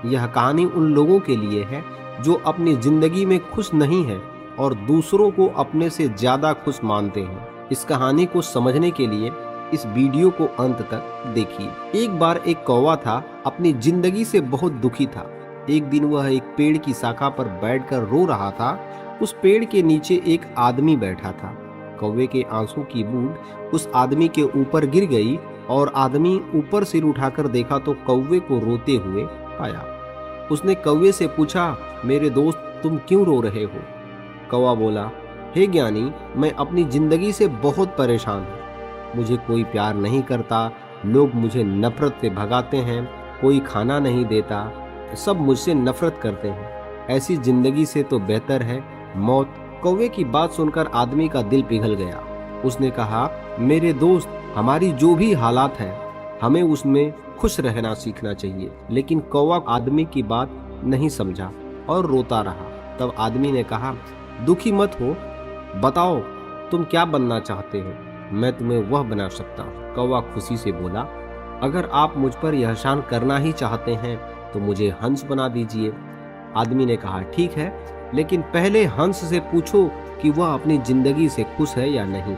यह कहानी उन लोगों के लिए है जो अपनी जिंदगी में खुश नहीं है और दूसरों को अपने से ज्यादा खुश मानते हैं। इस कहानी को समझने के लिए इस वीडियो को अंत तक देखिए। एक बार एक कौवा था, अपनी जिंदगी से बहुत दुखी था। एक दिन वह एक पेड़ की शाखा पर बैठकर रो रहा था। उस पेड़ के नीचे एक आदमी बैठा था। कौवे के आंसू की बूंद उस आदमी के ऊपर गिर गई और आदमी ऊपर सिर उठाकर देखा तो कौवे को रोते हुए पाया। उसने कौवे से पूछा, मेरे दोस्त तुम क्यों रो रहे हो? कौवा बोला, हे ज्ञानी, मैं अपनी जिंदगी से बहुत परेशान हूँ। मुझे कोई प्यार नहीं करता, लोग मुझे नफरत से भगाते हैं, कोई खाना नहीं देता, सब मुझसे नफरत करते हैं। ऐसी जिंदगी से तो बेहतर है मौत। कौवे की बात सुनकर आदमी का दिल पिघल गया। उसने कहा, मेरे दोस्त, हमारी जो भी हालात हैं, हमें उसमें खुश रहना सीखना चाहिए। लेकिन कौवा आदमी की बात नहीं समझा और रोता रहा। तब आदमी ने कहा, दुखी मत हो, बताओ तुम क्या बनना चाहते हो, मैं तुम्हें वह बना सकता हूँ। कौवा खुशी से बोला, अगर आप मुझ पर यह एहसान करना ही चाहते हैं तो मुझे हंस बना दीजिए। आदमी ने कहा, ठीक है, लेकिन पहले हंस से पूछो कि वह अपनी जिंदगी से खुश है या नहीं।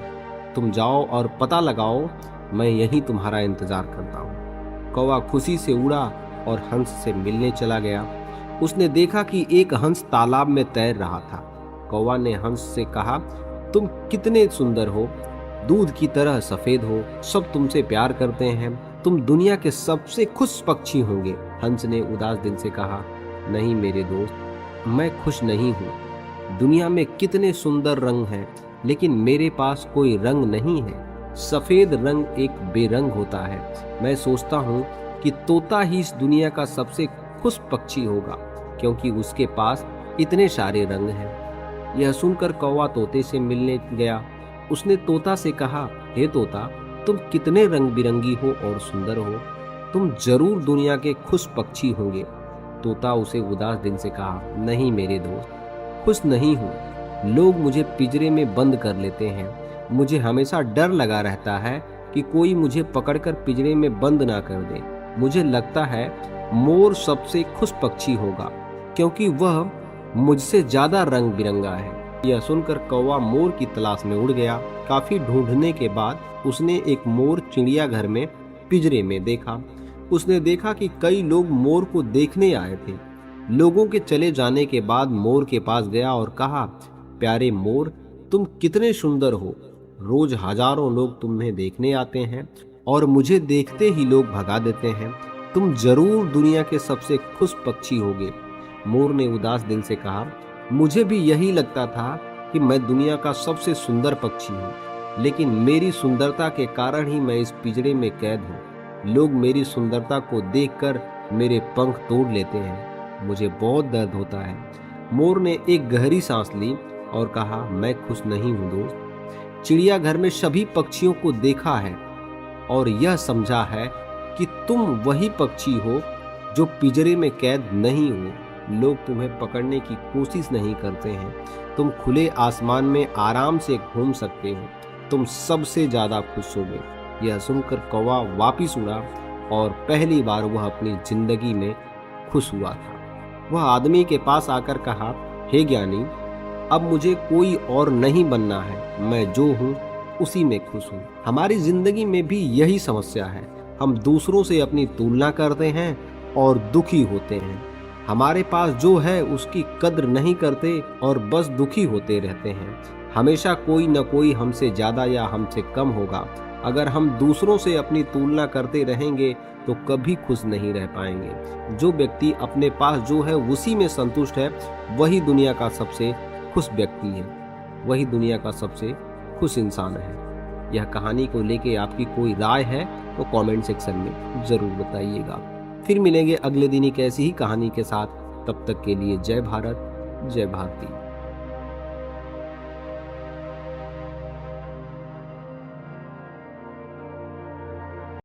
तुम जाओ और पता लगाओ, मैं यहीं तुम्हारा इंतजार करता हूँ। कौवा खुशी से उड़ा और हंस से मिलने चला गया। उसने देखा कि एक हंस तालाब में तैर रहा था। कौवा ने हंस से कहा, तुम कितने सुंदर हो, दूध की तरह सफेद हो, सब तुमसे प्यार करते हैं, तुम दुनिया के सबसे खुश पक्षी होंगे। हंस ने उदास दिल से कहा, नहीं मेरे दोस्त, मैं खुश नहीं हूँ। दुनिया में कितने सुंदर रंग हैं, लेकिन मेरे पास कोई रंग नहीं है। सफेद रंग एक बेरंग होता है। मैं सोचता हूँ कि तोता ही इस दुनिया का सबसे खुश पक्षी होगा, क्योंकि उसके पास इतने सारे रंग हैं। यह सुनकर कौवा तोते से मिलने गया। उसने तोता से कहा, हे तोता, तुम कितने रंग बिरंगी हो और सुंदर हो, तुम जरूर दुनिया के खुश पक्षी होंगे। तोता उसे उदास दिल से कहा, नहीं मेरे दोस्त, खुश नहीं हूँ। लोग मुझे पिंजरे में बंद कर लेते हैं। मुझे हमेशा डर लगा रहता है कि कोई मुझे पकड़कर पिंजरे में बंद ना कर दे। मुझे लगता है मोर सबसे खुश पक्षी होगा, क्योंकि वह मुझसे ज्यादा रंग बिरंगा है। यह सुनकर कौवा मोर की तलाश में उड़ गया। काफी ढूंढने के बाद उसने एक मोर चिड़ियाघर में पिंजरे में देखा। उसने देखा कि कई लोग मोर को देखने आए थे। लोगों के चले जाने के बाद मोर के पास गया और कहा, प्यारे मोर, तुम कितने सुंदर हो। रोज हजारों लोग तुम्हें देखने आते हैं और मुझे देखते ही लोग भगा देते हैं। तुम जरूर दुनिया के सबसे खुश पक्षी होगे। मोर ने उदास दिल से कहा, मुझे भी यही लगता था कि मैं दुनिया का सबसे सुंदर पक्षी हूँ, लेकिन मेरी सुंदरता के कारण ही मैं इस पिंजरे में कैद हूँ। लोग मेरी सुंदरता को देखकर मेरे पंख तोड़ लेते हैं। मुझे बहुत दर्द होता है। मोर ने एक गहरी सांस ली और कहा, मैं खुश नहीं हूँ दोस्त। चिड़ियाघर में सभी पक्षियों को देखा है और यह समझा है कि तुम वही पक्षी हो जो पिंजरे में कैद नहीं हो। लोग तुम्हें पकड़ने की कोशिश नहीं करते हैं। तुम खुले आसमान में आराम से घूम सकते हो। तुम सबसे ज्यादा खुश होगे। यह सुनकर कौवा वापिस उड़ा और पहली बार वह अपनी जिंदगी में खुश हुआ था। वह आदमी के पास आकर कहा, हे ज्ञानी, अब मुझे कोई और नहीं बनना है। मैं जो हूँ उसी में खुश हूँ। हमारी जिंदगी में भी यही समस्या है। हम दूसरों से अपनी तुलना करते हैं और दुखी होते हैं। हमारे पास जो है उसकी कद्र नहीं करते और बस दुखी होते रहते हैं। हमेशा कोई न कोई हमसे ज्यादा या हमसे कम होगा। अगर हम दूसरों से अपनी तुलना करते रहेंगे तो कभी खुश नहीं रह पाएंगे। जो व्यक्ति अपने पास जो है उसी में संतुष्ट है, वही दुनिया का सबसे खुश व्यक्ति है, वही दुनिया का सबसे खुश इंसान है। यह कहानी को लेके आपकी कोई राय है तो कमेंट सेक्शन में जरूर बताइएगा। फिर मिलेंगे अगले दिन एक ऐसी ही कहानी के साथ। तब तक के लिए जय भारत, जय भारती।